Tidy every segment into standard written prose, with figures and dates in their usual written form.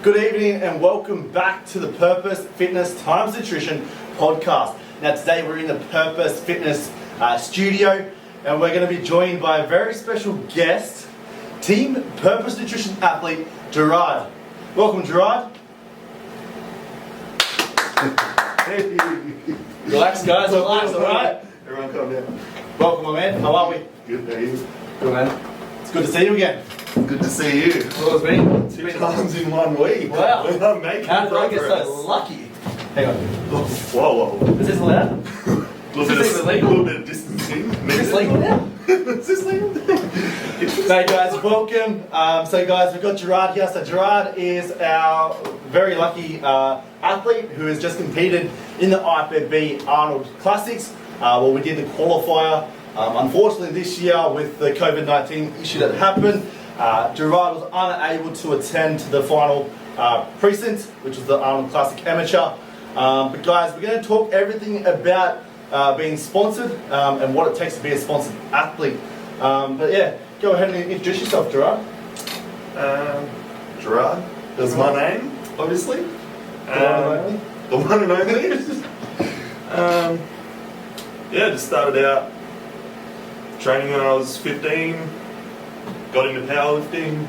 Good evening and welcome back to the Purpose Fitness Times Nutrition podcast. Now today we're in the Purpose Fitness studio and we're going to be joined by a very special guest, Team Purpose Nutrition athlete, Gerard. Welcome, Gerard. Relax guys, relax, alright? Everyone calm down. Welcome my man, how are we? Good, how are you? Good man. It's good to see you again. Good to see you. Well, it's been 2 times in 1 week. Wow. We're not making How did I get progress. so lucky? Hang on. Whoa. Is this allowed? A Is this even legal? little bit of distancing. Is this legal now? Is this legal? Hey guys, welcome. So guys, we've got Gerard here. So Gerard is our very lucky athlete who has just competed in the IFBB Arnold Classics. Well, we did the qualifier. Unfortunately this year with the COVID-19 issue that happened, Gerard was unable to attend to the final precinct, which was the Arnold Classic Amateur. But guys, we're going to talk everything about being sponsored and what it takes to be a sponsored athlete. But yeah, go ahead and introduce yourself, Gerard. Gerard. That's my name, obviously. The The one and only. Yeah, just started out training when I was 15. Got into powerlifting.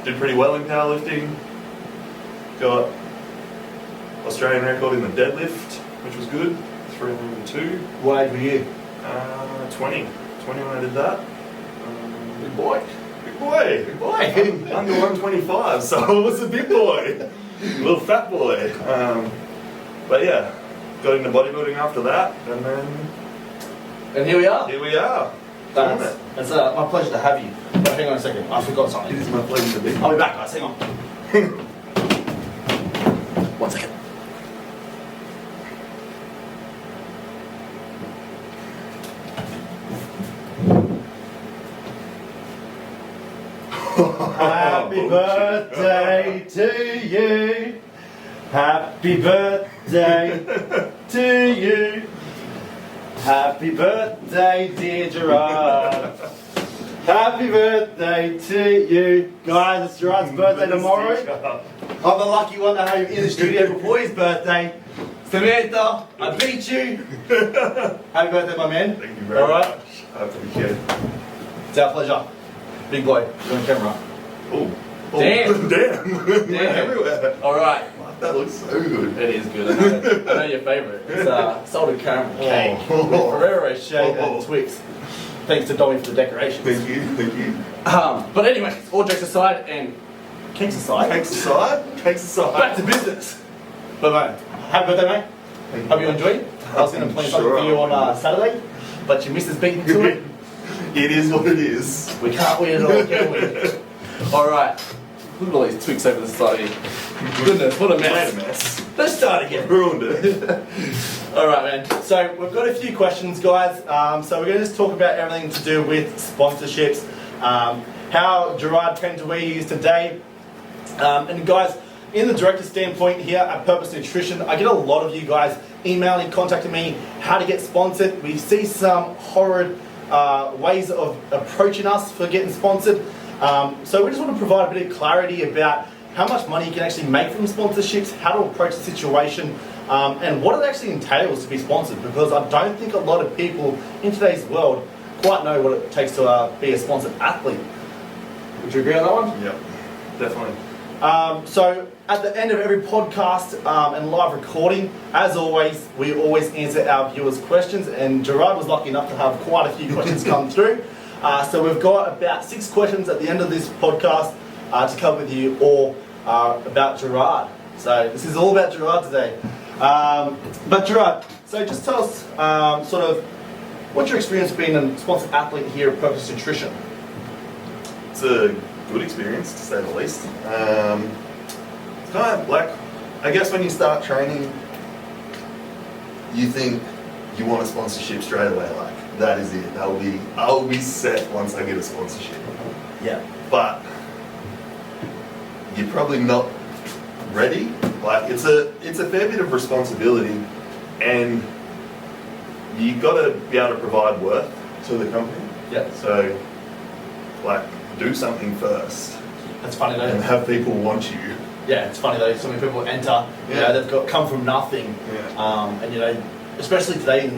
Did pretty well in powerlifting. Got Australian record in the deadlift, which was good. 302. What age were you? 20 when I did that. Big boy. Big boy. Big boy. I'm under 125, so I was a big boy. Little fat boy. But yeah, got into bodybuilding after that, and then And here we are. here we are. It's my pleasure to have you. But hang on a second, I forgot It something. is my pleasure to be here. I'll be back guys, hang on. 1 second. Happy birthday to you. Happy birthday to you. Happy birthday, dear Gerard. Happy birthday to you. Guys, it's Gerard's birthday tomorrow. I'm the lucky one to have him in the studio before his birthday. Samantha, I beat you. Happy birthday, my man. Thank you very All right. much. I appreciate it. It's our pleasure. Big boy, you're on camera. Oh. Damn. Damn. Went everywhere. All right. That looks so good. It is good. I know your favourite. It's salted caramel cake with Ferrero shake and Twix. Thanks to Dommy for the decorations. Thank you. But anyway, all jokes aside and cakes aside, Cakes aside. back to business. But mate, happy birthday, mate. Thank you. Hope you enjoyed. I was going to plan something Sure. for you on Saturday, but your missus beat me to it. It is what it is. We can't win it all, can we? Alright. Look at all these Twix over the side here. Goodness, what a mess. Made a mess. Let's start again. Ruined it. Alright man, so we've got a few questions guys, so we're going to just talk about everything to do with sponsorships, how Gerard came to where he is today, and guys, in the director standpoint here at Purpose Nutrition, I get a lot of you guys emailing, contacting me, how to get sponsored. We see some horrid ways of approaching us for getting sponsored, so we just want to provide a bit of clarity about how much money you can actually make from sponsorships, how to approach the situation, and what it actually entails to be sponsored, because I don't think a lot of people in today's world quite know what it takes to be a sponsored athlete. Would you agree on that one? Yep, definitely. So at the end of every podcast and live recording, as always, we always answer our viewers' questions, and Gerard was lucky enough to have quite a few questions come through. So we've got about 6 questions at the end of this podcast to cover with you all about Gerard. So this is all about Gerard today. But Gerard, so just tell us sort of what's your experience being a sponsored athlete here at Purpose Nutrition? It's a good experience, to say the least. It's kind of like, I guess when you start training, you think you want a sponsorship straight away. Like, that is it. I'll be set once I get a sponsorship. Yeah. But you're probably not ready. Like, it's a fair bit of responsibility, and you got to be able to provide worth to the company. Yeah. So, like, do something first That's funny, and though. have people want you. yeah, it's funny though. So many people enter. You know, they've come from nothing, and you know, especially today in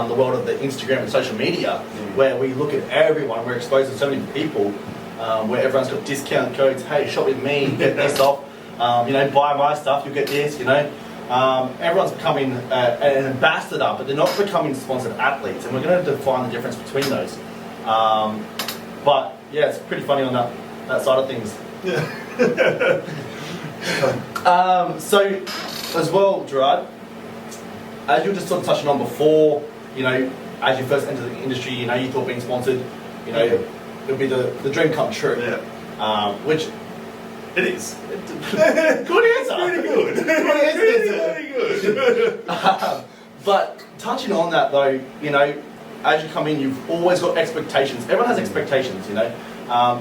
the world of the Instagram and social media, where we look at everyone, we're exposed to so many people, where everyone's got discount codes. Hey, shop with me, get this off. You know, buy my stuff, you'll get this. You know, everyone's becoming an ambassador, but they're not becoming sponsored athletes, and we're going to define the difference between those. But yeah, it's pretty funny on that side of things. Yeah. So, as well, Gerard, as you were just sort of touching on before, you know, as you first entered the industry, you know, you thought being sponsored, you know, it would be the dream come true. Yeah. Which it is. Good answer. Pretty good. Pretty good. But touching on that though, you know, as you come in, you've always got expectations. Everyone has expectations, you know.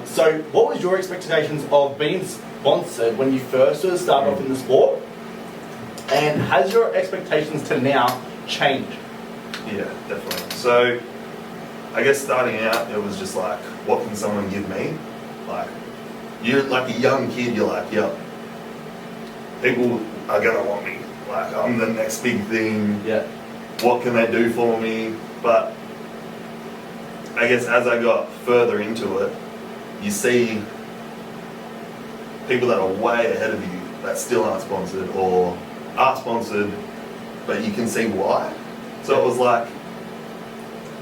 So, what was your expectations of being sponsored when you first sort of started off in the sport? And has your expectations to now changed? Yeah, definitely. So, I guess starting out, it was just like, what can someone give me? Like, you're like a young kid, you're like, yep, people are gonna want me. Like, I'm the next big thing. Yeah. What can they do for me? But I guess as I got further into it, you see people that are way ahead of you that still aren't sponsored or are sponsored, but you can see why. So it was like,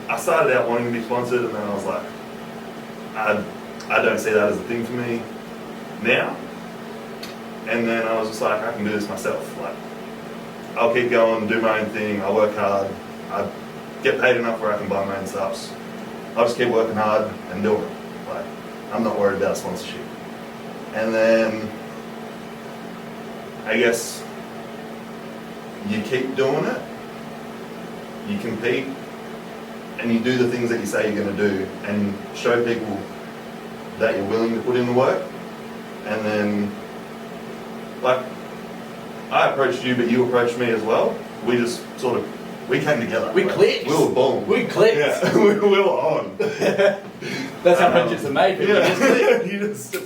I started out wanting to be sponsored, and then I was like, I don't see that as a thing for me now. And then I was just like, I can do this myself. Like, I'll keep going, do my own thing, I work hard, I get paid enough where I can buy my own subs. I'll just keep working hard and doing it. Like, I'm not worried about sponsorship. And then, I guess, you keep doing it, you compete, and you do the things that you say you're going to do, and show people that you're willing to put in the work. And then, like, I approached you, but you approached me as well. We just sort of, we came together. We clicked. We were born. We clicked. Yeah, we were on. That's how friendships are made. People Yeah. just click. You just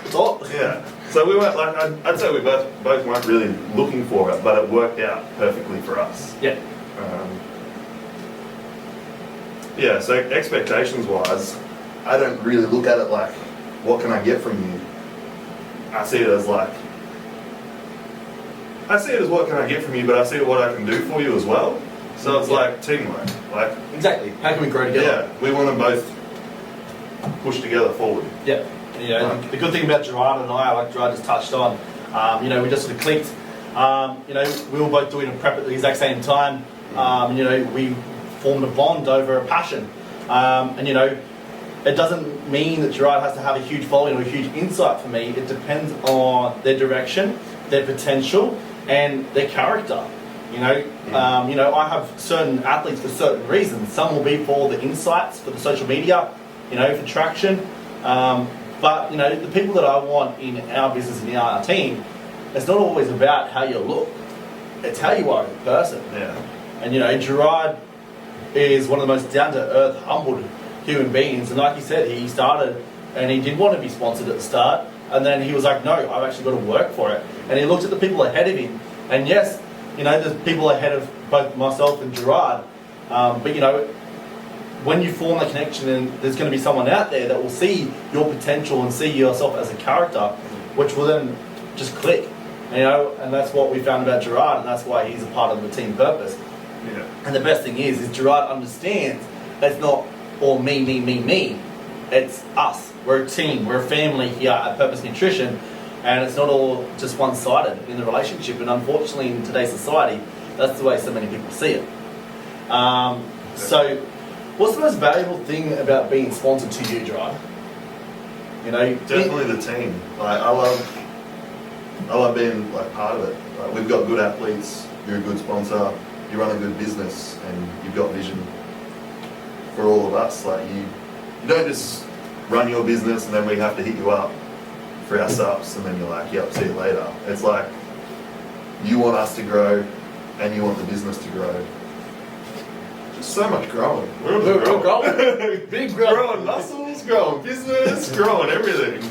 Thought. yeah. So we weren't like, I'd say we both weren't really looking for it, but it worked out perfectly for us. Yeah. Yeah, so expectations wise, I don't really look at it like, what can I get from you? I see it as like, what can I get from you, but I see what I can do for you as well. So it's like teamwork. Like, Exactly. How can we grow together? yeah, we want to both push together forward. Yeah. You know, the good thing about Gerard and I, like Gerard just touched on, you know, we just sort of clicked. You know, we were both doing a prep at the exact same time. You know, we formed a bond over a passion. And you know, it doesn't mean that Gerard has to have a huge following or a huge insight for me. It depends on their direction, their potential, and their character. You know, I have certain athletes for certain reasons. Some will be for the insights, for the social media, you know, for traction. But, you know, the people that I want in our business and in our team, it's not always about how you look. It's how you are as a person. Yeah. And, you know, Gerard is one of the most down-to-earth, humbled human beings. And like he said, he started and he did want to be sponsored at the start. And then he was like, no, I've actually got to work for it. And he looked at the people ahead of him. And yes, you know, there's people ahead of both myself and Gerard. But, you know, when you form a connection, and there's going to be someone out there that will see your potential and see yourself as a character, which will then just click, you know, and that's what we found about Gerard, and that's why he's a part of the team purpose. Yeah. And the best thing is Gerard understands it's not all me. It's us. We're a team. We're a family here at Purpose Nutrition, and it's not all just one-sided in the relationship. And unfortunately, in today's society, that's the way so many people see it. So. What's the most valuable thing about being sponsored to you, Gerard? You know, Definitely the team. Like, I love being like part of it. Like, we've got good athletes. You're a good sponsor. You run a good business, and you've got vision for all of us. Like, you don't just run your business and then we have to hit you up for our subs, and then you're like, yep, see you later. It's like, you want us to grow, and you want the business to grow. So much growing. We're growing. Big growth. Growing muscles, growing business, growing everything.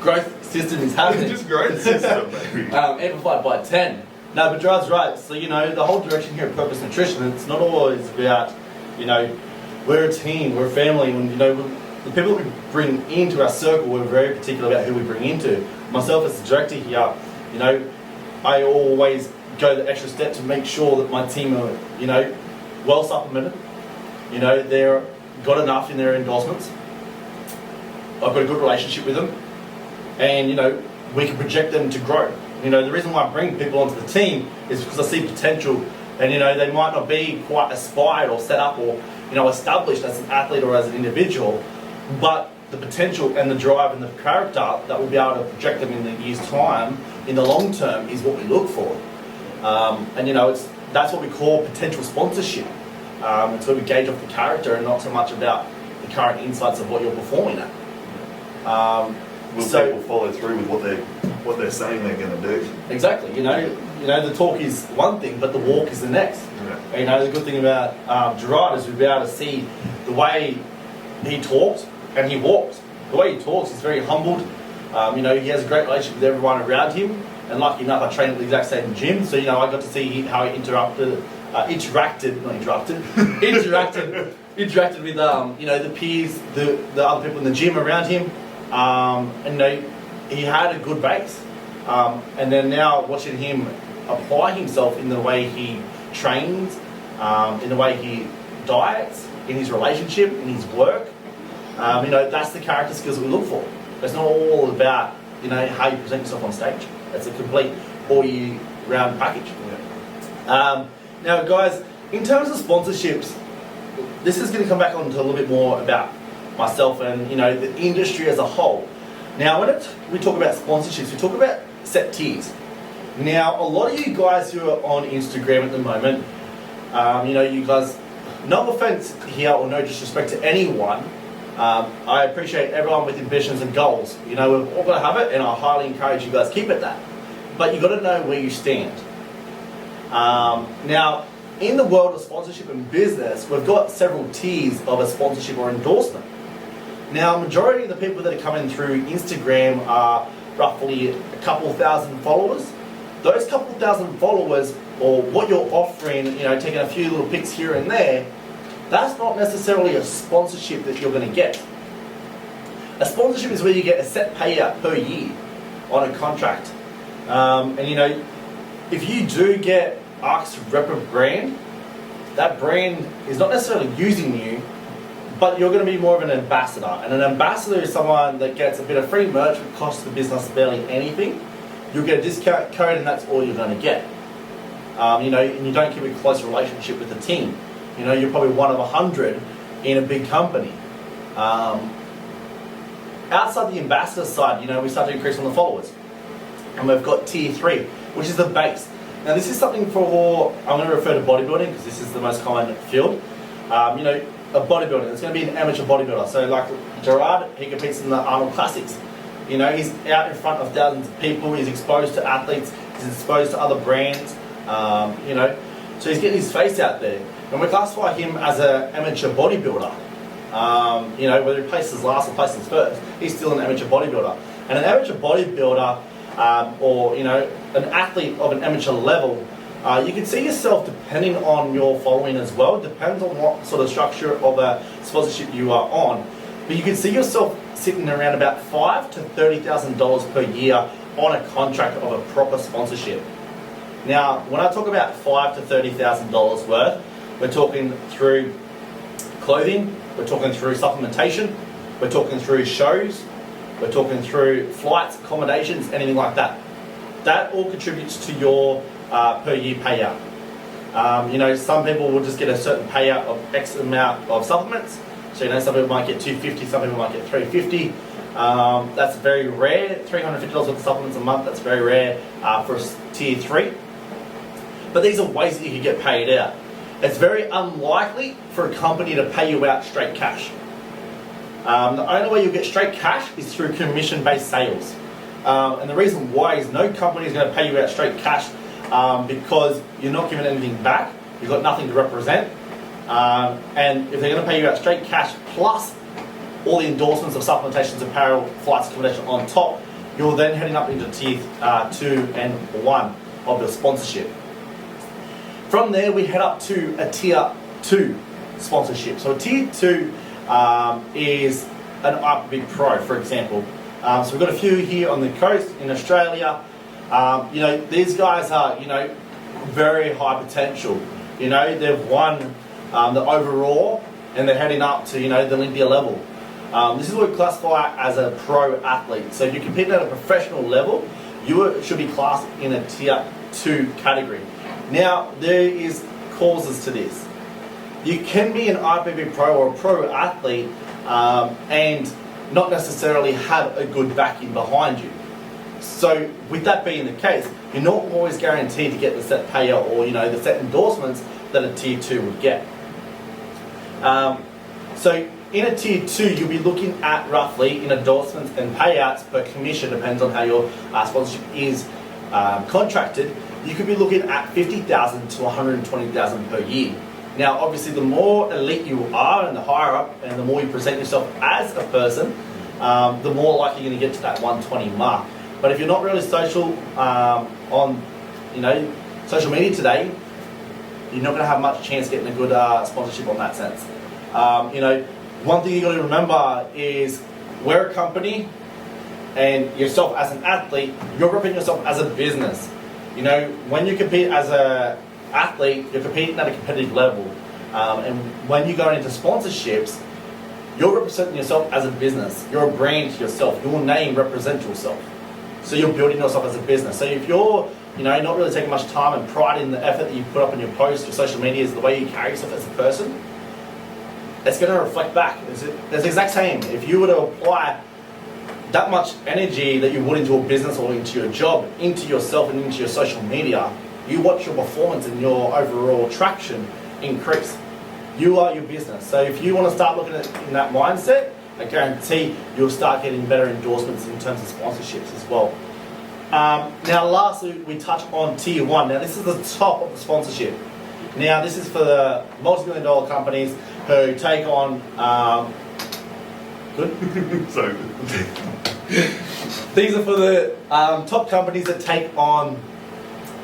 Growth system is happening. Just grow the system, baby. Amplified by 10. No, but Gerard's right. So, you know, the whole direction here at Purpose Nutrition, it's not always about, you know, we're a team, we're a family, and, you know, the people we bring into our circle, we're very particular about who we bring into. Myself as the director here, you know, I always go the extra step to make sure that my team are, you know, well supplemented. You know, they're got enough in their endorsements. I've got a good relationship with them, and, you know, we can project them to grow. You know, the reason why I bring people onto the team is because I see potential, and, you know, they might not be quite aspired or set up or, you know, established as an athlete or as an individual, but the potential and the drive and the character that we'll be able to project them in the year's time, in the long term, is what we look for. And, you know, that's what we call potential sponsorship. It's where we gauge off the character and not so much about the current insights of what you're performing at. Will people follow through with what they're saying they're going to do? Exactly. You know, the talk is one thing, but the walk is the next. Yeah. And, you know, the good thing about Gerard is we'll be able to see the way he talks and he walks. The way he talks, he's very humbled. You know, he has a great relationship with everyone around him. And lucky enough, I train at the exact same gym, so, you know, I got to see how he interacted with you know, the peers, the other people in the gym around him. And, you know, he had a good base. And then now watching him apply himself in the way he trains, in the way he diets, in his relationship, in his work, you know, that's the character skills that we look for. It's not all about, you know, how you present yourself on stage. It's a complete all year round package. Yeah. Now, guys, in terms of sponsorships, this is going to come back on to a little bit more about myself and, you know, the industry as a whole. Now, when we talk about sponsorships, we talk about set tiers. Now, a lot of you guys who are on Instagram at the moment, you know, you guys, no offense here or no disrespect to anyone, I appreciate everyone with ambitions and goals. You know, we've all got to have it, and I highly encourage you guys keep it that. But you've got to know where you stand. Now, in the world of sponsorship and business, we've got several tiers of a sponsorship or endorsement. Now, majority of the people that are coming through Instagram are roughly a couple thousand followers. Those couple thousand followers, or what you're offering, you know, taking a few little pics here and there, that's not necessarily a sponsorship that you're going to get. A sponsorship is where you get a set payout per year on a contract. And, you know, if you do get asked to rep a brand, that brand is not necessarily using you, but you're going to be more of an ambassador. And an ambassador is someone that gets a bit of free merch, which costs the business barely anything. You'll get a discount code, and that's all you're going to get. You know, and you don't keep a close relationship with the team. You know, you're probably one of 100 in a big company. Outside the ambassador side, you know, we start to increase on the followers. And we've got tier 3, which is the base. Now, this is something for, I'm going to refer to bodybuilding because this is the most common field. You know, a bodybuilder, it's going to be an amateur bodybuilder. So like Gerard, he competes in the Arnold Classics. You know, he's out in front of thousands of people, he's exposed to athletes, he's exposed to other brands, you know, so he's getting his face out there. And we classify him as an amateur bodybuilder. You know, whether he places last or places first, he's still an amateur bodybuilder. And an amateur bodybuilder, or, you know, an athlete of an amateur level, you can see yourself, depending on your following as well, depends on what sort of structure of a sponsorship you are on, but you can see yourself sitting around about $5,000 to $30,000 per year on a contract of a proper sponsorship. Now, when I talk about $5,000 to $30,000 worth, we're talking through clothing, we're talking through supplementation, we're talking through shows, we're talking through flights, accommodations, anything like that. That all contributes to your per year payout. You know, some people will just get a certain payout of X amount of supplements. So, you know, some people might get $250, some people might get $350. That's very rare. $350 worth of supplements a month, that's very rare for tier 3. But these are ways that you can get paid out. It's very unlikely for a company to pay you out straight cash. The only way you'll get straight cash is through commission-based sales. And the reason why is no company is going to pay you out straight cash because you're not giving anything back, you've got nothing to represent. And if they're going to pay you out straight cash plus all the endorsements of supplementations, apparel, flights, accommodation on top, you're then heading up into tier 2 and 1 of the sponsorship. From there, we head up to a tier 2 sponsorship. So a tier 2 is an IPB Pro, for example. So we've got a few here on the coast in Australia. These guys are, very high potential. They've won the overall and they're heading up to, the Olympia level. This is what we classify as a pro athlete. So if you're competing at a professional level, you should be classed in a tier 2 category. Now, there is causes to this. You can be an IPB Pro or a pro athlete and not necessarily have a good backing behind you. So with that being the case, you're not always guaranteed to get the set payout or the set endorsements that a tier 2 would get. So in a tier 2, you'll be looking at roughly in endorsements and payouts per commission, depends on how your sponsorship is contracted. You could be looking at $50,000 to $120,000 per year. Now, obviously, the more elite you are and the higher up and the more you present yourself as a person, the more likely you're going to get to that 120 mark. But if you're not really social on, social media today, you're not going to have much chance getting a good sponsorship on that sense. One thing you got to remember is we're a company, and yourself as an athlete, you're representing yourself as a business. When you compete as an athlete, you're competing at a competitive level. And when you're going into sponsorships, you're representing yourself as a business. You're a brand to yourself. Your name represents yourself. So you're building yourself as a business. So if you're, not really taking much time and pride in the effort that you put up in your posts, your social media, is the way you carry yourself as a person, it's going to reflect back. It's the exact same. If you were to apply that much energy that you would into a business or into your job, into yourself and into your social media, you watch your performance and your overall traction increase. You are your business. So if you want to start looking at it in that mindset, I guarantee you'll start getting better endorsements in terms of sponsorships as well. Now lastly, we touch on tier 1. Now this is the top of the sponsorship. Now this is for the multi-million dollar companies who take on So these are for the top companies that take on,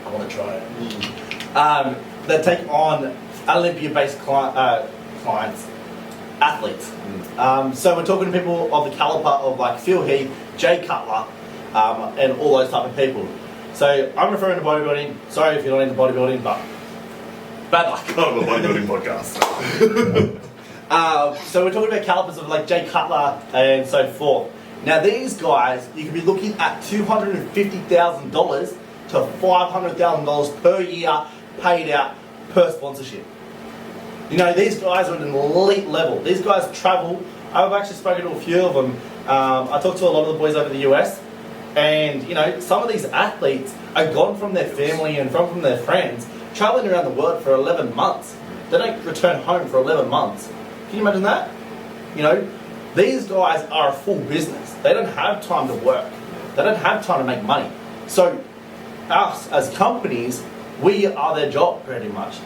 I want to try it, that take on Olympia-based clients, athletes. So we're talking to people of the caliber of like Phil Heath, Jay Cutler, and all those type of people. So I'm referring to bodybuilding. Sorry if you're not into bodybuilding, but bad luck. Not a bodybuilding podcast. So we're talking about calibers of like Jay Cutler and so forth. Now these guys, you could be looking at $250,000 to $500,000 per year paid out per sponsorship. These guys are at an elite level. These guys travel. I've actually spoken to a few of them. I talked to a lot of the boys over the US, and some of these athletes are gone from their family and from their friends, traveling around the world for 11 months. They don't return home for 11 months. Can you imagine that? These guys are a full business. They don't have time to work. They don't have time to make money. So us as companies, we are their job pretty much.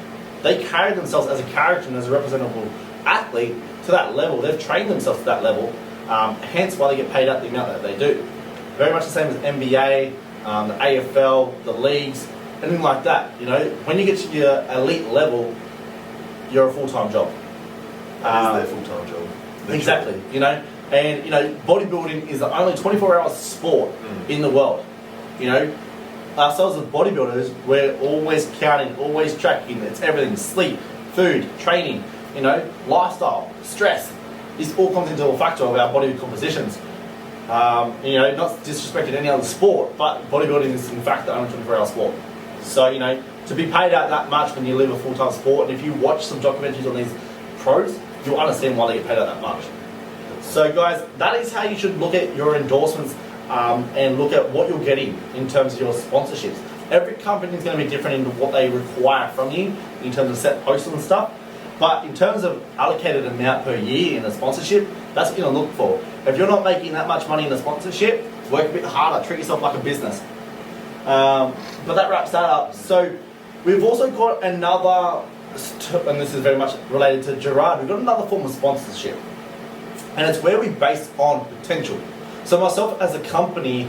They carry themselves as a character and as a representable athlete to that level. They've trained themselves to that level, hence why they get paid out the amount that they do. Very much the same as NBA, the AFL, the leagues, anything like that. When you get to your elite level, you're a full-time job. It's their full-time job. Exactly, and bodybuilding is the only 24-hour sport in the world. Ourselves as bodybuilders, we're always counting, always tracking. It's everything: sleep, food, training, lifestyle, stress. This all comes into a factor of our body compositions. Not disrespecting any other sport, but bodybuilding is in fact the only 24-hour sport. So to be paid out that much when you live a full-time sport, and if you watch some documentaries on these pros, you'll understand why they get paid out that much. So guys, that is how you should look at your endorsements and look at what you're getting in terms of your sponsorships. Every company is going to be different in what they require from you in terms of set posts and stuff. But in terms of allocated amount per year in a sponsorship, that's what you're going to look for. If you're not making that much money in a sponsorship, work a bit harder, treat yourself like a business. But that wraps that up. So we've also got another, and this is very much related to Gerard, we've got another form of sponsorship. And it's where we base on potential. So myself as a company,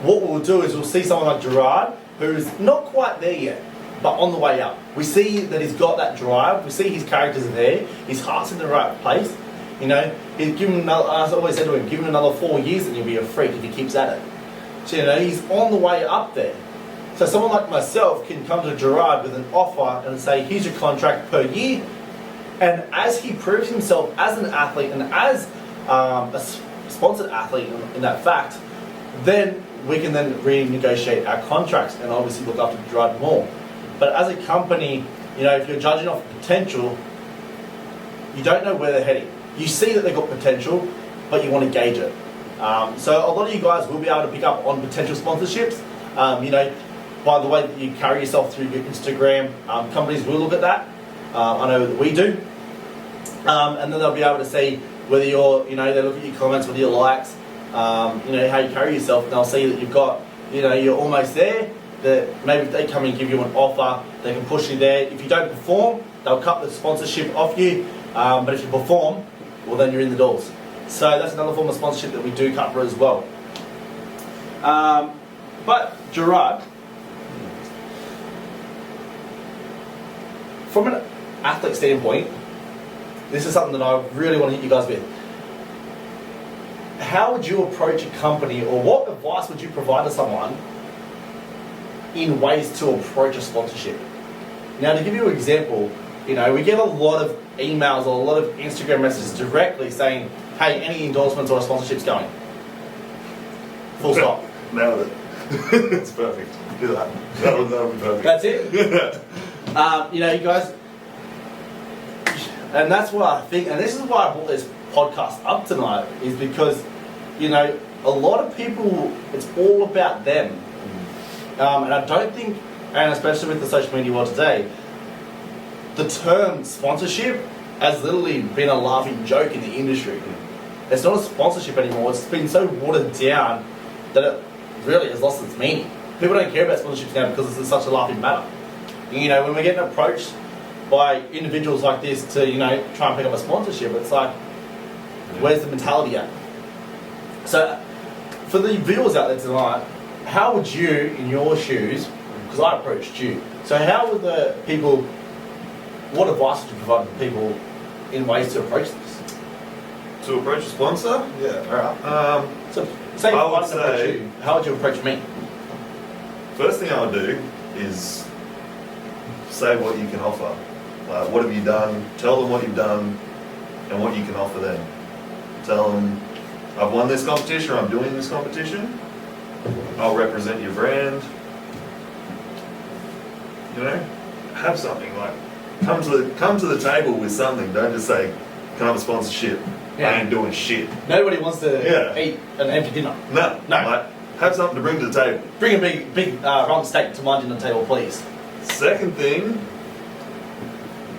what we'll do is we'll see someone like Gerard, who's not quite there yet, but on the way up. We see that he's got that drive. We see his characters are there. His heart's in the right place. You know, he's given another, as I always said to him, give him another 4 years and he'll be a freak if he keeps at it. So, you know, he's on the way up there. So someone like myself can come to Gerard with an offer and say, here's your contract per year. And as he proves himself as an athlete and as a sponsored athlete in that fact, then we can then renegotiate our contracts and obviously look after Gerard more. But as a company, you know, if you're judging off potential, you don't know where they're heading. You see that they've got potential, but you want to gauge it. So a lot of you guys will be able to pick up on potential sponsorships. You know, by the way that you carry yourself through your Instagram, companies will look at that. I know that we do. And then they'll be able to see whether you're, you know, they look at your comments, whether your likes, you know, how you carry yourself, and they'll see that you've got, you know, you're almost there. That maybe if they come and give you an offer, they can push you there. If you don't perform, they'll cut the sponsorship off you. But if you perform, well, then you're in the doors. So that's another form of sponsorship that we do cover as well. But Gerard, from an athlete standpoint, this is something that I really want to hit you guys with. How would you approach a company, or what advice would you provide to someone in ways to approach a sponsorship? Now, to give you an example, you know, we get a lot of emails or a lot of Instagram messages directly saying, hey, any endorsements or sponsorships going? Full stop. Nailed it. It's perfect. Do that. That would be perfect. That's it? You know, you guys, and that's what I think, and this is why I brought this podcast up tonight, is because, you know, a lot of people, it's all about them. And I don't think, and especially with the social media world today, the term sponsorship has literally been a laughing joke in the industry. It's not a sponsorship anymore. It's been so watered down that it really has lost its meaning. People don't care about sponsorships now because it's such a laughing matter. You know, when we're getting approached by individuals like this to, you know, try and pick up a sponsorship, it's like, where's the mentality at? So, for the viewers out there tonight, how would you, in your shoes, because I approached you, so how would the people, what advice would you provide to people in ways to approach this? To approach a sponsor? Yeah. Alright. So, say I I would would approach say- you, how would you approach me? First thing I would do is say what you can offer. Like, what have you done? Tell them what you've done and what you can offer them. Tell them, I've won this competition, or I'm doing this competition. I'll represent your brand. You know, have something, like come to the table with something. Don't just say, "Can I have a sponsorship?" Yeah. I ain't doing shit. Nobody wants to Yeah. eat an empty dinner. No, No. Like, have something to bring to the table. Bring a big rump steak to my dinner table, please. Second thing,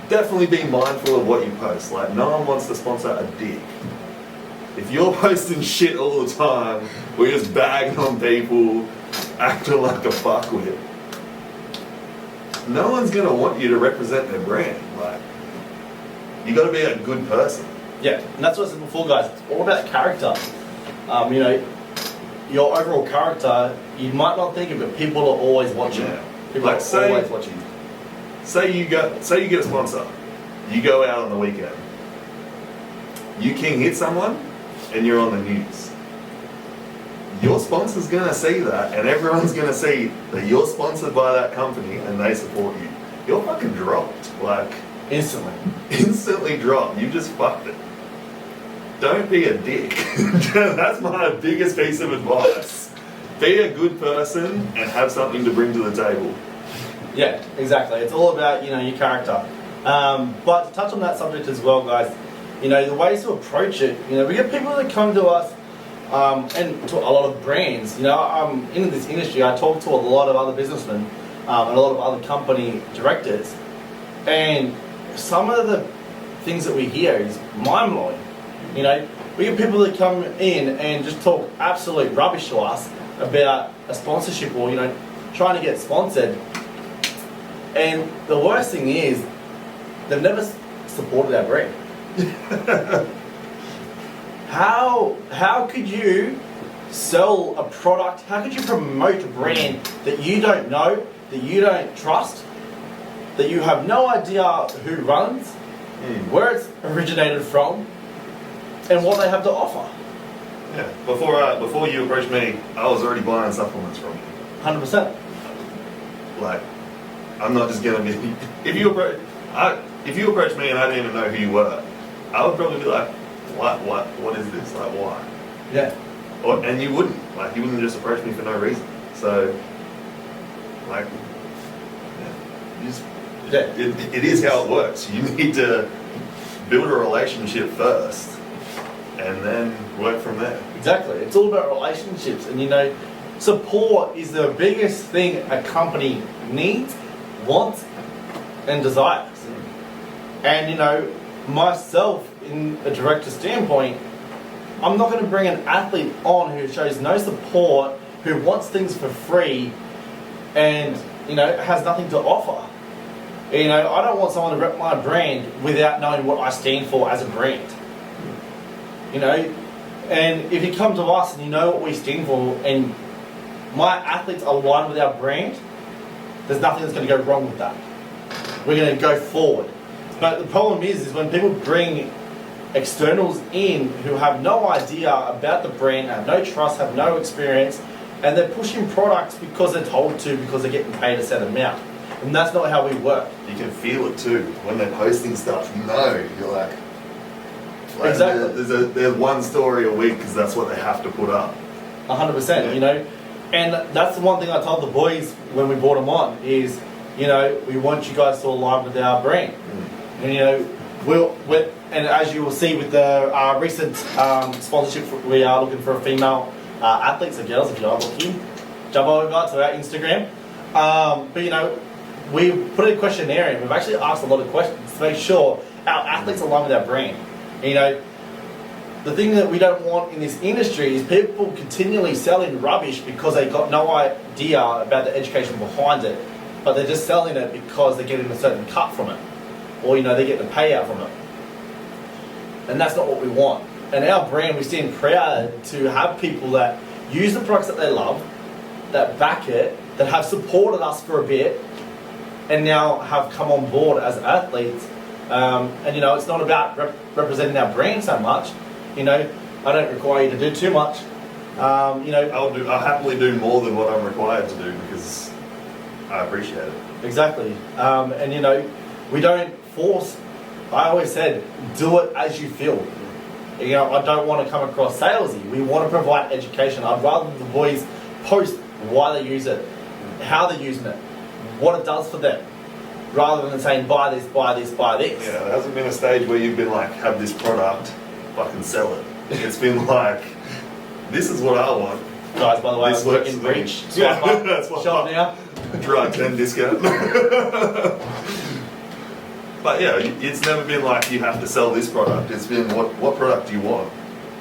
definitely be mindful of what you post. Like, no one wants to sponsor a dick. If you're posting shit all the time, we're just bagging on people, acting like a fuckwit, no one's gonna want you to represent their brand. Like, you gotta be a good person. Yeah, and that's what I said before, guys. It's all about character. You know, your overall character, you might not think of it, people are always watching. Yeah. People Like, are say- always watching. Say you get a sponsor, you go out on the weekend, you king hit someone, and you're on the news. Your sponsor's gonna see that, and everyone's gonna see that you're sponsored by that company and they support you. You're fucking dropped. Like, Instantly. instantly dropped. You just fucked it. Don't be a dick. That's my biggest piece of advice. Be a good person and have something to bring to the table. Yeah, exactly. It's all about, you know, your character. But to touch on that subject as well, guys, you know, the ways to approach it, you know, we get people that come to us and to a lot of brands. You know, in this industry, I talk to a lot of other businessmen and a lot of other company directors, and some of the things that we hear is mind-blowing. You know, we get people that come in and just talk absolute rubbish to us about a sponsorship or, you know, trying to get sponsored. And the worst thing is, they've never supported our brand. How could you sell a product? How could you promote a brand that you don't know, that you don't trust, that you have no idea who runs, where it's originated from, and what they have to offer? Yeah. Before you approached me, I was already buying supplements from you. 100%. Like, I'm not just gonna be. If you approach me and I didn't even know who you were, I would probably be like, what is this? Like, why? Yeah. And you wouldn't. Like, you wouldn't just approach me for no reason. So, like, it is how it works. You need to build a relationship first, and then work from there. Exactly. It's all about relationships, and you know, support is the biggest thing a company needs, wants, and desires. And you know, myself, in a director standpoint, I'm not going to bring an athlete on who shows no support, who wants things for free, and you know, has nothing to offer. You know, I don't want someone to rep my brand without knowing what I stand for as a brand. You know, and if you come to us and you know what we stand for, and my athletes align with our brand, there's nothing that's going to go wrong with that. We're going to go forward. But the problem is when people bring externals in who have no idea about the brand, have no trust, have no experience, and they're pushing products because they're told to, because they're getting paid a set amount. And that's not how we work. You can feel it too when they're posting stuff. You know, you're like exactly. There's one story a week because that's what they have to put up. 100%. Yeah. You know, and that's the one thing I told the boys when we brought them on is, you know, we want you guys to align with our brand. And you know, and as you will see with the recent sponsorship, we are looking for a female athletes and girls. If you are looking, jump over to our Instagram. But you know, we put a questionnaire in. We've actually asked a lot of questions to make sure our athletes align with our brand. And, you know, the thing that we don't want in this industry is people continually selling rubbish because they got no idea about the education behind it, but they're just selling it because they're getting a certain cut from it, or you know, they're getting a payout from it. And that's not what we want. And our brand, we stand proud to have people that use the products that they love, that back it, that have supported us for a bit, and now have come on board as athletes. And you know, it's not about representing our brand so much. You know, I don't require you to do too much. You know, I'll happily do more than what I'm required to do because I appreciate it. Exactly. And you know, we don't force. I always said, do it as you feel. You know, I don't want to come across salesy. We want to provide education. I'd rather the boys post why they use it, how they're using it, what it does for them, rather than saying buy this, buy this, buy this. Yeah, there hasn't been a stage where you've been like, have this product, fucking sell it. It's been like, this is what I want. Guys, by the way, This I'm working works for me. Breach. Yeah, Swipe up, that's what shop now. Gerard 10 discount. But yeah, it's never been like you have to sell this product. It's been what product do you want?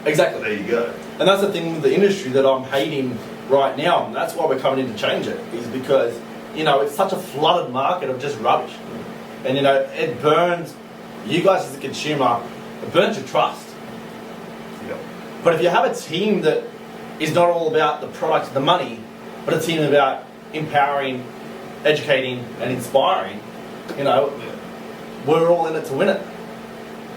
Exactly. There you go. And that's the thing with the industry that I'm hating right now, and that's why we're coming in to change it, is because, you know, it's such a flooded market of just rubbish. And, you know, it burns you guys as a consumer, it burns your trust. Yep. But if you have a team that is not all about the product and the money, but a team about empowering, educating, and inspiring, you know, we're all in it to win it.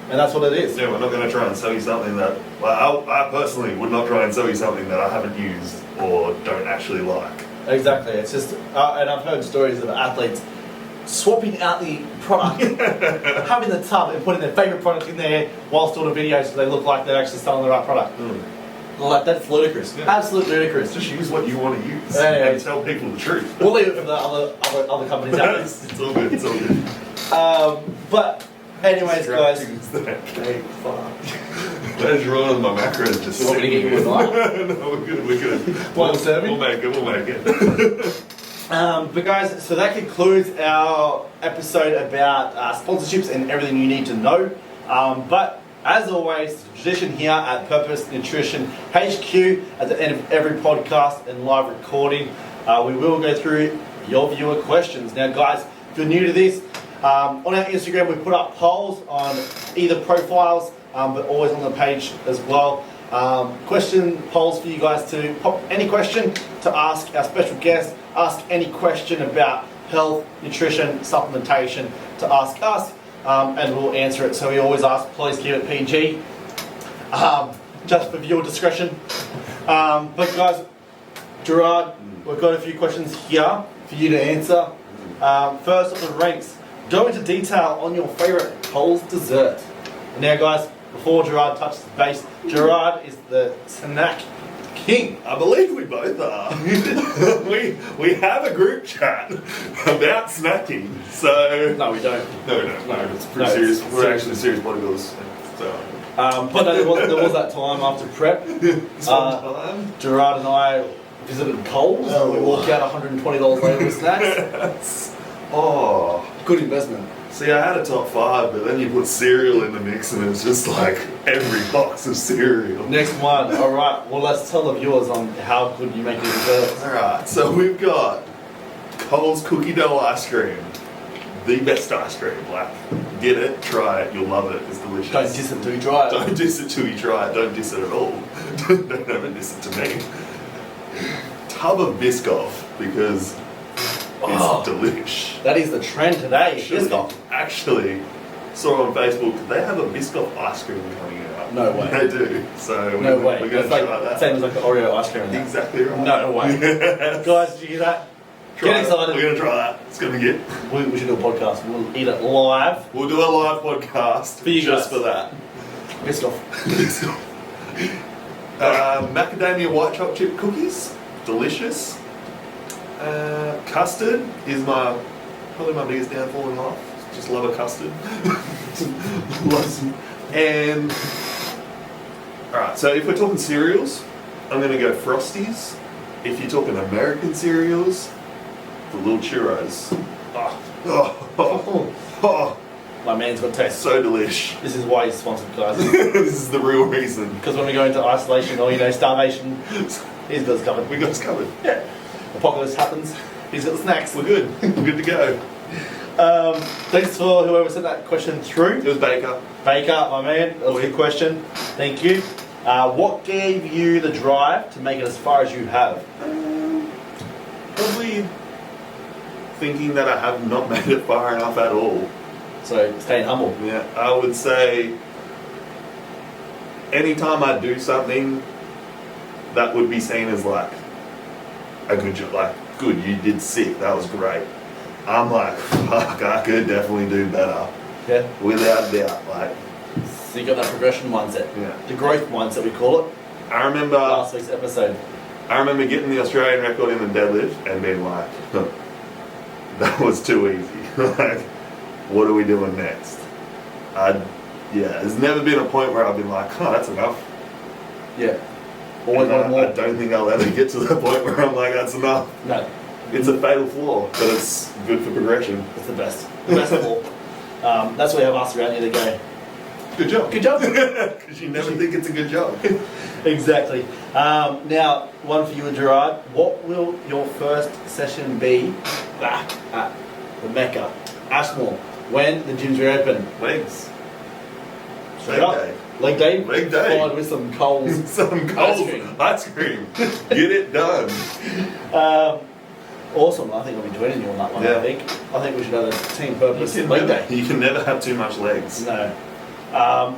And that's what it is. Yeah, we're not going to try and sell you something that, well, I personally would not try and sell you something that I haven't used or don't actually like. Exactly. It's just, and I've heard stories of athletes swapping out the product, having the tub and putting their favourite product in there whilst doing the videos so they look like they're actually selling the right product. Like, that's ludicrous. Yeah. Absolutely ludicrous. Just use what you want to use Anyway, and tell people the truth. We'll leave it for the other companies out there. It's all good, it's all good. But anyways, guys. Okay, fuck. Where's wrong with my macros? Just You want me to get you a knife? No, we're good. One serving? We'll make it. But guys, so that concludes our episode about sponsorships and everything you need to know. But as always, the tradition here at Purpose Nutrition HQ, at the end of every podcast and live recording, we will go through your viewer questions. Now guys, if you're new to this, on our Instagram we put up polls on either profiles, but always on the page as well. Question polls for you guys to pop any question to ask our special guest, ask any question about health, nutrition, supplementation to ask us, and we'll answer it. So we always ask, please keep it PG, just for viewer discretion. But guys, Gerard, we've got a few questions here for you to answer. First of the ranks, go into detail on your favourite Coles dessert. Now guys, before Gerard touches the base, Gerard is the snack king. I believe we both are. we have a group chat about snacking. So No, we don't. no, it's pretty serious. We're actually serious bodybuilders. So But there was that time after prep. sometime. Gerard and I visited Coles and we walked out $120 later with snacks. Oh. Good investment. See, I had a top 5, but then you put cereal in the mix and it's just like every box of cereal. Next one. All right. Well, let's tell the viewers on how good you make your desserts. Alright, so we've got Coles cookie dough ice cream. The best ice cream. Like, get it, try it, you'll love it. It's delicious. Don't diss it until you try it. Don't diss it till you try it. Don't diss it at all. Don't ever diss it to me. Tub of Biscoff because it's delish. That is the trend today. Biscoff. Actually, saw on Facebook they have a Biscoff ice cream coming out. No way. They do. So No way. we're going It's to like, try that. same as like the Oreo ice cream. Exactly right. No way. Guys, did you hear that? Try Get it. excited. We're going to try that. It's going to be good. We should do a podcast. We'll eat it live. We'll do a live podcast For you just guys. for that. Biscoff. Macadamia white chocolate chip cookies, delicious. Custard is probably my biggest downfall in life. Just love a custard. And alright, so if we're talking cereals, I'm gonna go Frosties. If you're talking American cereals, the little churros. Oh, My man's got taste. so delish. This is why he's sponsored, guys. This is the real reason. Because when we go into isolation or starvation, he's got us covered. We got us covered. Yeah. Apocalypse happens. He's got the snacks. We're good. We're good to go. Thanks for whoever sent that question through. It was Baker. Baker, my man, that was a good question. Thank you. What gave you the drive to make it as far as you have? Probably thinking that I have not made it far enough at all. So staying humble. Yeah, I would say anytime I do something that would be seen as like a good job, like good, you did sick, that was great. I'm like, fuck, I could definitely do better. Yeah. Without doubt, like. So you got that progression mindset. Yeah. The growth mindset we call it. I remember Last week's episode. getting the Australian record in the deadlift and being like, that was too easy. Like, what are we doing next? There's never been a point where I've been like, oh, that's enough. Yeah. Always And want more. I don't think I'll ever get to the point where I'm like, that's enough. No. It's a fatal flaw, but it's good for progression. It's the best. The best of all. That's why we have us around here to go. Good job. Good job. Because you never think it's a good job. Exactly. Now, one for you and Gerard. What will your first session be back at the Mecca, Ashmore, when the gyms reopen? Legs. Straight Leg up. day. Leg day. Leg day. Followed with some Coles. Some cold ice cream. Get it done. Awesome. I think I'll be joining you on that one. Yeah. I think we should have a team purpose leg day. You can never have too much legs. No.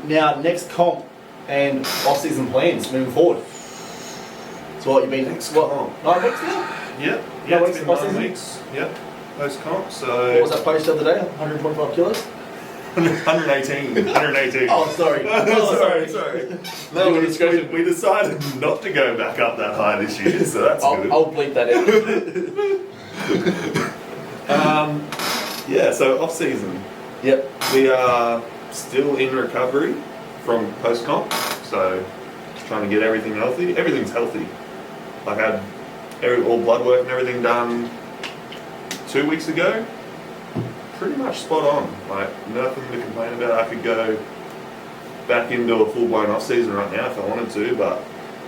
Now, next comp and off-season plans moving forward. So what you've been Next what, comp. 9 weeks now? Yep. No Yeah, weeks, it's been 9 off-season? weeks. Yep. Post comp. So. What was that post the other day? 125 kilos? 118. 118. Oh, sorry. sorry. No, Your discretion. we decided not to go back up that high this year, so that's good. I'll bleep that in. Yeah, so off season. Yep. We are still in recovery from post comp, so just trying to get everything healthy. Everything's healthy. Like I had all blood work and everything done 2 weeks ago. Pretty much spot on. Like nothing to complain about. I could go back into a full blown off season right now if I wanted to, but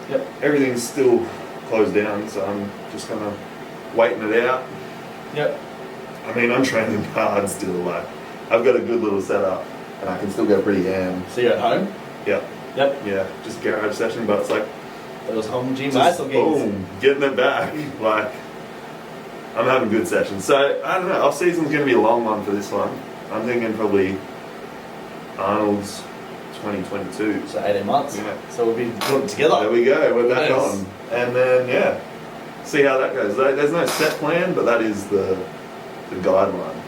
Yep. everything's still closed down, so I'm just kind of waiting it out. Yep. I mean, I'm training hard still. Like I've got a good little setup, and I can still go pretty ham. So you're at home? Yep. Yep. Yeah, just garage session, but it's like Those home gym just muscle gains. boom, getting it back. Like I'm having good sessions. So I don't know. Off season's going to be a long one for this one. I'm thinking probably Arnold's 2022. So 18 months. Yeah. So we'll be putting it together. There we go. We're back Nice. on, and then yeah, see how that goes. There's no set plan, but that is the guideline.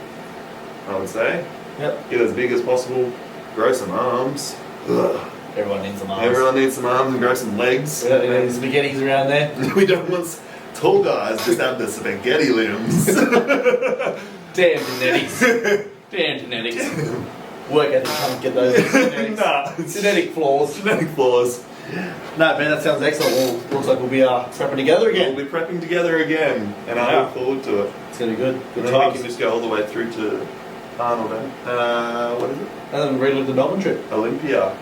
I would say. Yep. Get as big as possible. Grow some arms. Ugh. Everyone needs some arms. Everyone needs some arms and grow some legs. We don't need any spaghettis around there. We don't want tall guys just have the spaghetti limbs. Damn genetics. Damn genetics. Work ethic can't get those genetics. Nah. Genetic flaws. Genetic flaws. No, man, that sounds excellent. Well, looks like we'll be prepping together again. We'll be prepping together again, and I Yeah. look forward to it. It's going to be good. And Good then we times. can just go all the way through to Arnold. What is it? And then relive the Melbourne trip. Olympia.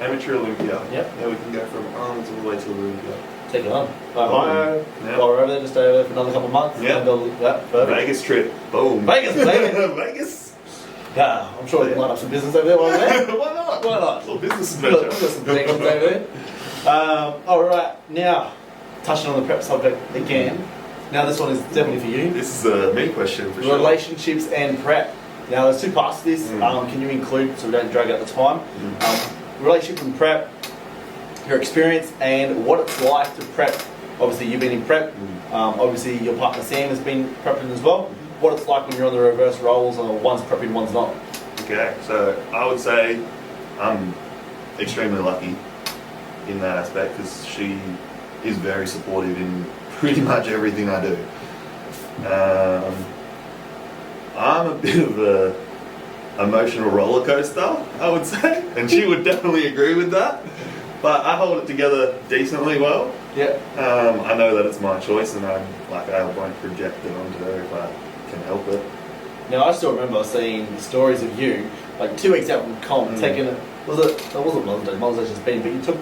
Amateur Olympia. Yep. Yeah, we can go from Arnold all the way to Olympia. Take it on. Ohio. Yeah. While we're over there, just stay over there for another couple of months. Yeah. And go, yeah, perfect. Vegas trip. Boom. Vegas, baby. Vegas. Yeah, I'm sure we can line up some business over there while we're there. Why not? Why not? Little business We've got adventure. some things over there. Alright, now, touching on the prep subject again. Now, this one is definitely for you. This is a me question for sure. Relationships and prep. Now, there's two parts to this. Mm. Can you include, so we don't drag out the time, relationship and prep, your experience, and what it's like to prep. Obviously, you've been in prep. Obviously, your partner Sam has been prepping as well. What it's like when you're on the reverse roles, or one's prepping, one's not. Okay, so I would say I'm extremely lucky in that aspect because she is very supportive in pretty much everything I do. I'm a bit of a emotional roller coaster, I would say, and she would definitely agree with that. But I hold it together decently well. Yeah. I know that it's my choice, and I won't project it onto her if I can help it. Now, I still remember seeing stories of you, like 2 weeks out from comp, taking it. It wasn't Mother's Day. Mother's Day just been, but you took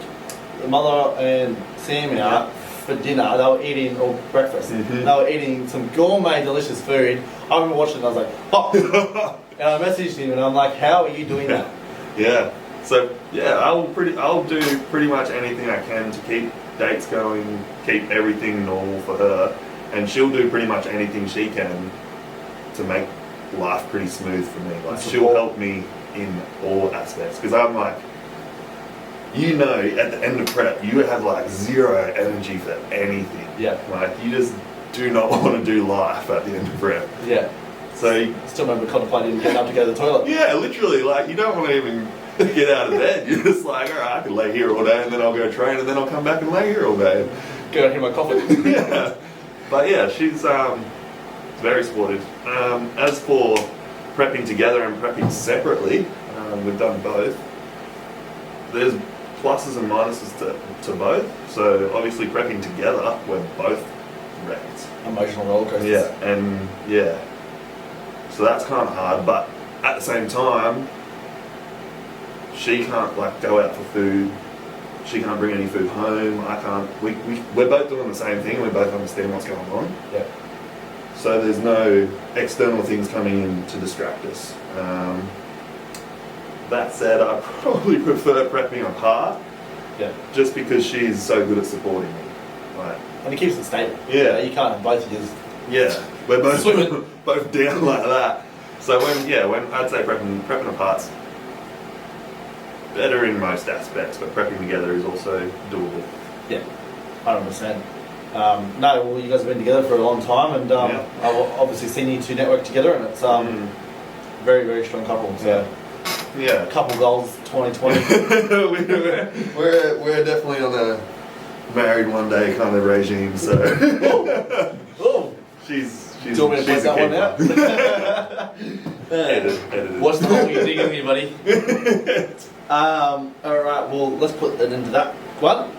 the mother and Sam out for dinner. They were eating or breakfast. Mhm. They were eating some gourmet, delicious food. I remember watching it and I was like, oh. And I messaged him and I'm like, how are you doing that? Yeah. So yeah, I'll do pretty much anything I can to keep dates going, keep everything normal for her, and she'll do pretty much anything she can to make life pretty smooth for me. Like she'll help me in all aspects because I'm like, at the end of prep, you have like zero energy for anything. Yeah. Like you just do not want to do life at the end of prep. Yeah. So I still remember contemplating getting up to go to the toilet. yeah, literally, like you don't want to even get out of bed. You're just like, all right, I can lay here all day, and then I'll go train, and then I'll come back and lay here all day. Go out here my coffee. Yeah, but yeah, she's very supportive. As for prepping together and prepping separately, we've done both. There's pluses and minuses to both. So obviously prepping together, we're both wrecked. Emotional roller coasters. Yeah, and yeah. So that's kind of hard, but at the same time, she can't like go out for food. She can't bring any food home. I can't. We're both doing the same thing. We both understand what's going on. Yeah. So there's no external things coming in to distract us. That said, I probably prefer prepping apart. Yeah. Just because she's so good at supporting me. Like, And it keeps it stable. Yeah. You can't have both of you. yeah, we're both Swimming. both down like that. So when I'd say prepping apart's better in most aspects, but prepping together is also doable. Yeah, 100%. No, well, you guys have been together for a long time, and Yeah. I've obviously seen you two network together, and it's very, very strong couple. So, Yeah. couple goals 2020. we're definitely on a married one day kind of regime. So Oh, she's do you want me to she's point a that one keeper. out? Edited. What's the hole you're digging here, buddy? All right, well, let's put it into that one.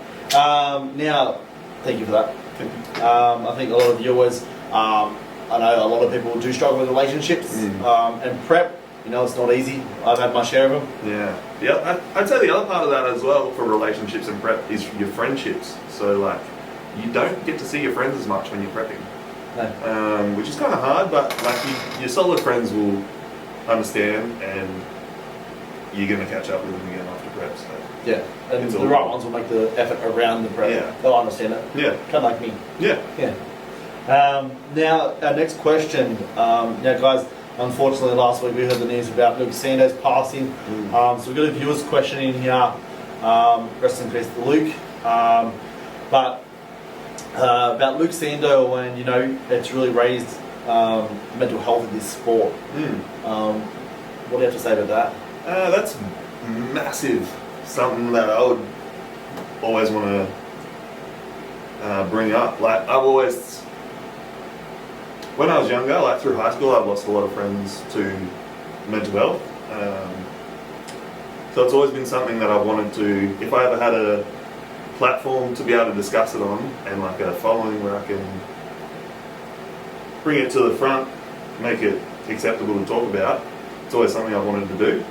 Now, thank you for that. I think a lot of viewers, I know a lot of people do struggle with relationships and prep. You know, it's not easy. I've had my share of them. Yeah. I'd say the other part of that as well for relationships and prep is your friendships. So like, you don't get to see your friends as much when you're prepping. No. Which is kind of hard, but like your solid friends will understand and you're going to catch up with them again after prep. So Yeah, and It's the all- right ones will make the effort around the prep. Yeah. They'll understand it. yeah, Kind of like me. yeah. Yeah. Now, our next question. Now, guys, unfortunately, last week we heard the news about Luke Sando's passing. So we've got a viewer's question in here. Rest in peace to Luke. But about Luke Sando, and it's really raised mental health in this sport. What do you have to say about that? That's massive. Something that I would always want to bring up. Like I've always, when I was younger, like through high school, I've lost a lot of friends to mental health. So it's always been something that I've wanted to, if I ever had a platform to be able to discuss it on, and like a following where I can bring it to the front, make it acceptable to talk about, it's always something I've wanted to do.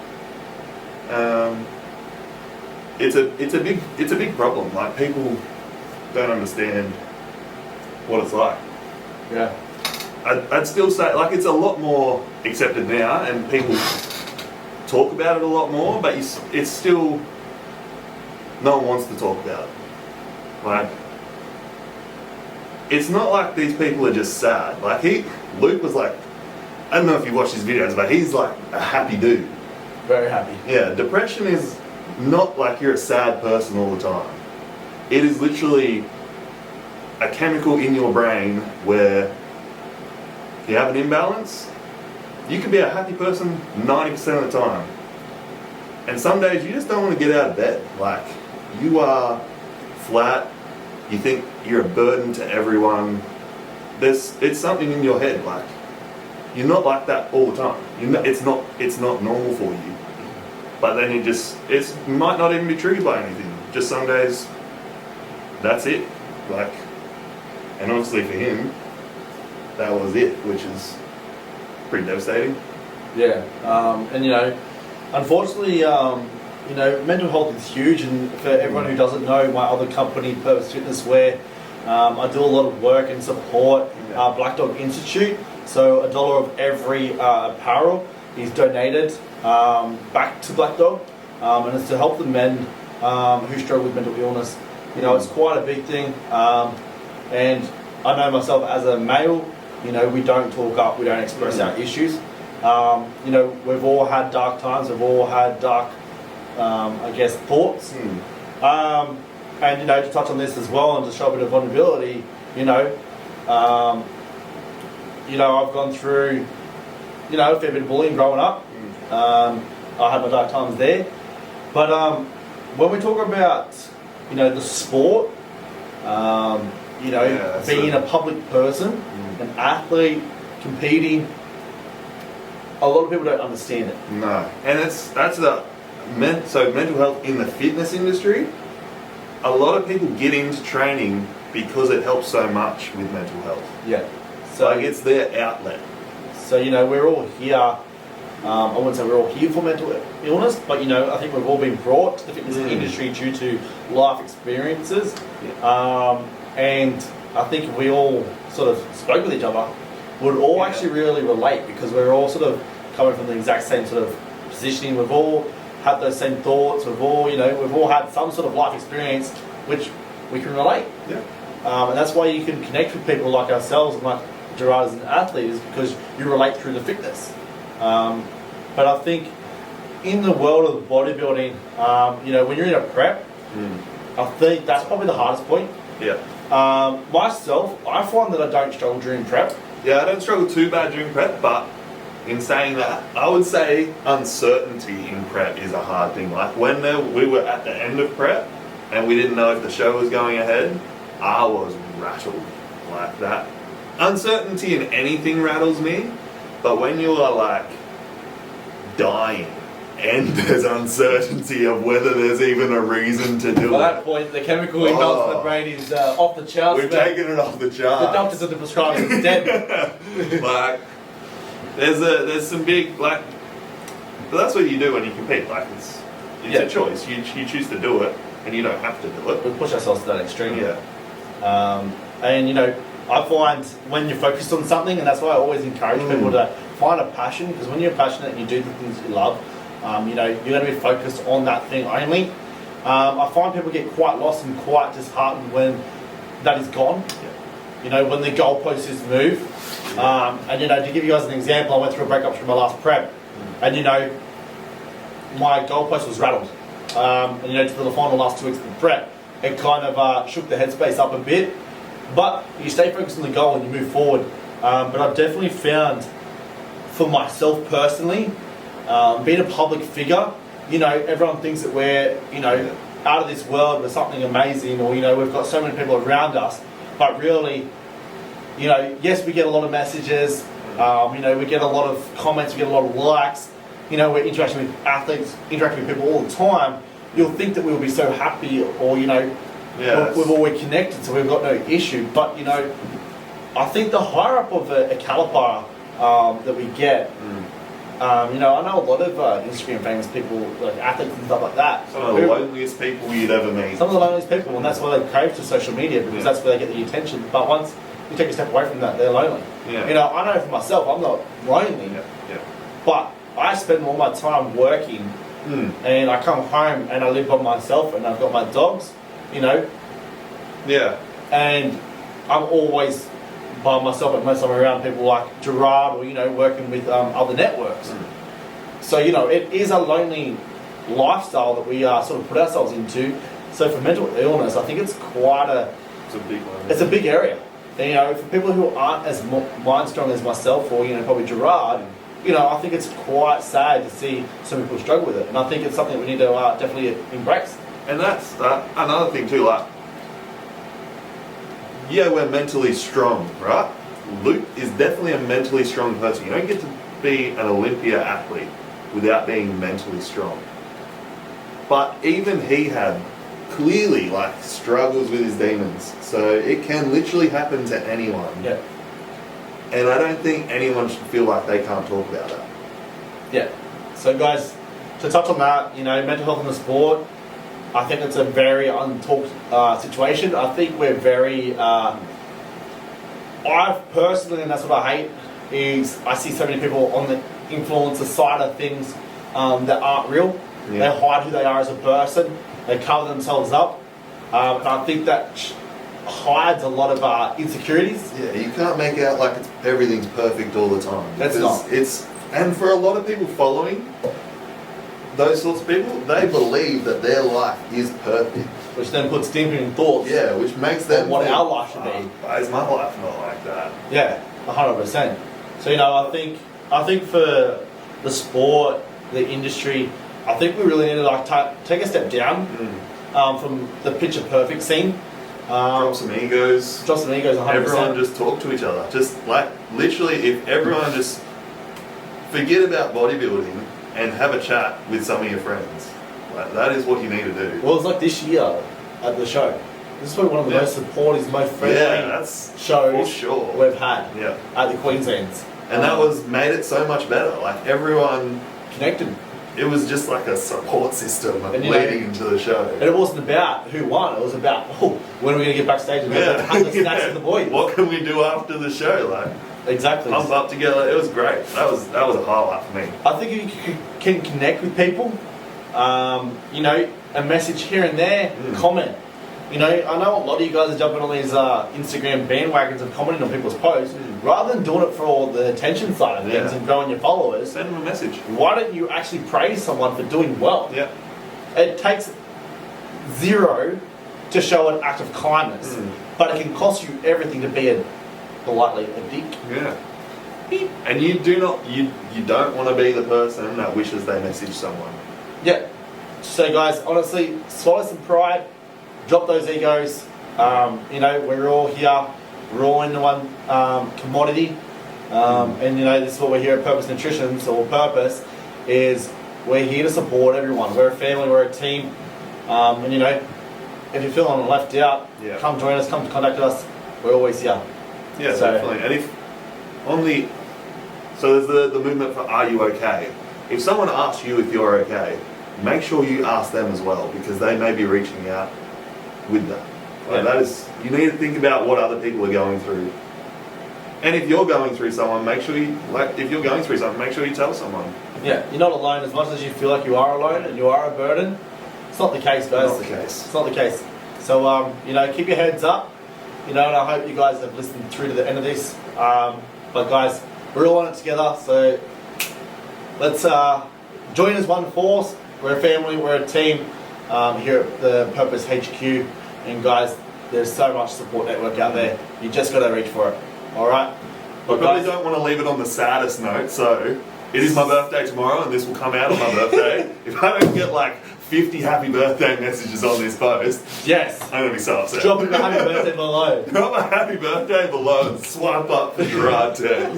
It's a big problem. Like people don't understand what it's like. Yeah. I'd still say like it's a lot more accepted now, and people talk about it a lot more. But it's still, no one wants to talk about it. Like it's not like these people are just sad. Like Luke was like, I don't know if you watched his videos, but he's like a happy dude. Very happy. Yeah, depression is not like you're a sad person all the time. It is literally a chemical in your brain where if you have an imbalance, you can be a happy person 90% of the time. And some days you just don't want to get out of bed. Like, you are flat, you think you're a burden to everyone. It's something in your head, like, you're not like that all the time. It's not normal for you. But then it might not even be triggered by anything. Just some days, that's it. Like, and obviously for him, that was it, which is pretty devastating. Yeah, and unfortunately, mental health is huge. And for everyone who doesn't know, my other company, Purpose Fitness, where I do a lot of work and support Black Dog Institute. So $1 of every apparel is donated back to Black Dog, and it's to help the men who struggle with mental illness. It's quite a big thing, and I know myself as a male, we don't talk up, we don't express our issues. We've all had dark times, we've all had dark, thoughts. And to touch on this as well and to show a bit of vulnerability, I've gone through, a fair bit of bullying growing up. I had my dark times there. But when we talk about, the sport, being a public person, an athlete, competing, a lot of people don't understand it. No, and so mental health in the fitness industry, a lot of people get into training because it helps so much with mental health. Yeah. So like it's their outlet. So we're all here. I wouldn't say we're all here for mental illness, but I think we've all been brought to the fitness industry due to life experiences. And I think if we all sort of spoke with each other, would all actually really relate, because we're all sort of coming from the exact same sort of positioning. We've all had those same thoughts. We've all had some sort of life experience which we can relate. Yeah. And that's why you can connect with people like ourselves and like Gerard as an athlete, is because you relate through the fitness. But I think in the world of bodybuilding, when you're in a prep, I think that's probably the hardest point. Yeah. Myself, I find that I don't struggle during prep. Yeah, I don't struggle too bad during prep, but in saying that, I would say uncertainty in prep is a hard thing. Like when we were at the end of prep and we didn't know if the show was going ahead, I was rattled like that. Uncertainty in anything rattles me, but when you are like dying and there's uncertainty of whether there's even a reason to do By it. that point, the chemical imbalance in the brain is off the charts. We've taken it off the charts. The doctors are prescribing it's dead. Like, there's some big, like, but that's what you do when you compete. Like, it's a choice. You choose to do it, and you don't have to do it. We push ourselves to that extreme. Yeah. And I find when you're focused on something, and that's why I always encourage people to find a passion, because when you're passionate and you do the things you love, You know, you're going to be focused on that thing only. I find people get quite lost and quite disheartened when that is gone. You know, when the goalpost is moved. And, you know, to give you guys an example, I went through a breakup through my last prep. And, you know, my goalpost was rattled. And, you know, to the final last 2 weeks of the prep, it kind of shook the headspace up a bit. But you stay focused on the goal and you move forward. But I've definitely found, for myself personally, being a public figure, you know, everyone thinks that we're, you know, out of this world, we're something amazing, or, you know, we've got so many people around us. But really, you know, yes, we get a lot of messages, you know, we get a lot of comments, we get a lot of likes, you know, we're interacting with athletes, interacting with people all the time. You'll think that we'll be so happy, or, you know, we've always connected, so we've got no issue. But, you know, I think the higher up of a caliper that we get, you know, I know a lot of Instagram famous people, like athletes and stuff like that. Some of the loneliest people you'd ever meet. Some of the loneliest people, and that's why they crave to social media, because that's where they get the attention. But once you take a step away from that, they're lonely. You know, I know for myself, I'm not lonely, but I spend all my time working, and I come home and I live by myself, and I've got my dogs, you know. And I'm always by myself, unless I'm around people like Gerard, or, you know, working with other networks. So, you know, it is a lonely lifestyle that we sort of put ourselves into. So for mental illness, I think it's quite it's a big one. It's a big area. And, you know, for people who aren't as mind strong as myself, or, you know, probably Gerard, you know, I think it's quite sad to see some people struggle with it. And I think it's something that we need to definitely embrace. And that's another thing too, like, yeah, we're mentally strong, right? Luke is definitely a mentally strong person. You don't get to be an Olympia athlete without being mentally strong. But even he had clearly, like, struggles with his demons. So it can literally happen to anyone. And I don't think anyone should feel like they can't talk about that. So guys, to touch on that, you know, mental health in the sport, I think it's a very untalked situation. I think we're very, I personally, and that's what I hate, is I see so many people on the influencer side of things that aren't real. They hide who they are as a person. They cover themselves up. And I think that hides a lot of insecurities. You can't make out like everything's perfect all the time. That's not. And for a lot of people following those sorts of people, they believe that their life is perfect. Which then puts dampening thoughts. Which makes them what our life should be. Why is my life not like that? 100%. So, you know, I think for the sport, the industry, I think we really need to, like, take a step down from the picture perfect scene. Drop some egos. 100%. Everyone just talk to each other. Just, like, literally, if everyone just forget about bodybuilding and have a chat with some of your friends. Like, that is what you need to do. Well, it's like this year at the show. This is probably one of the most supportive, most friendly shows we've had at the Queenslands. And that made it so much better. Like, everyone connected. It was just like a support system leading into the show. And it wasn't about who won. It was about, when are we going to get backstage and have the snacks with the boys? What can we do after the show? Like, exactly. Pump up together. It was great. That was a highlight for me. I think if you can connect with people, you know, a message here and there, comment. You know, I know a lot of you guys are jumping on these Instagram bandwagons and commenting on people's posts. Rather than doing it for all the attention side of things and growing your followers, send them a message. Why don't you actually praise someone for doing well? It takes zero to show an act of kindness, but it can cost you everything to be politely a dick. And you don't want to be the person that wishes they message someone. So guys, honestly, swallow some pride, drop those egos. You know, we're all here, we're all in one commodity, and, you know, this is what we're here at Purpose Nutrition. So Purpose is we're here to support everyone. We're a family, we're a team, and, you know, if you're feeling left out, come join us, come contact us. We're always here. Definitely. And so there's the movement for Are You Okay? If someone asks you if you're okay, make sure you ask them as well, because they may be reaching out with that. Like, that is, you need to think about what other people are going through. And if you're going through someone, make sure you if you're going through something, make sure you tell someone. Yeah, you're not alone. As much as you feel like you are alone and you are a burden, it's not the case, guys. Not the case. It's not the case. So keep your heads up. And I hope you guys have listened through to the end of this. But guys, we're all on it together. So let's join as one force. We're a family. We're a team here at the Purpose HQ. And guys, there's so much support network out there. You just got to reach for it. All right. I probably don't want to leave it on the saddest note. So it is my birthday tomorrow, and this will come out on my birthday. If I don't get like 50 happy birthday messages on this post, yes, I'm gonna be so upset. Drop a happy birthday below. Drop a happy birthday below and swipe up for Gerard 10.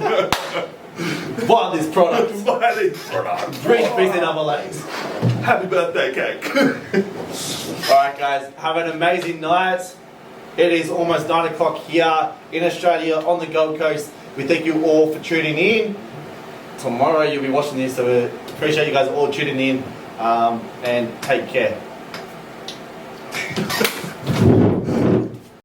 Buy this product. Buy this product. Drink BC double A's. Happy birthday cake. Alright guys, have an amazing night. It is almost 9 o'clock here in Australia on the Gold Coast. We thank you all for tuning in. Tomorrow you'll be watching this, so we appreciate you guys all tuning in, and take care.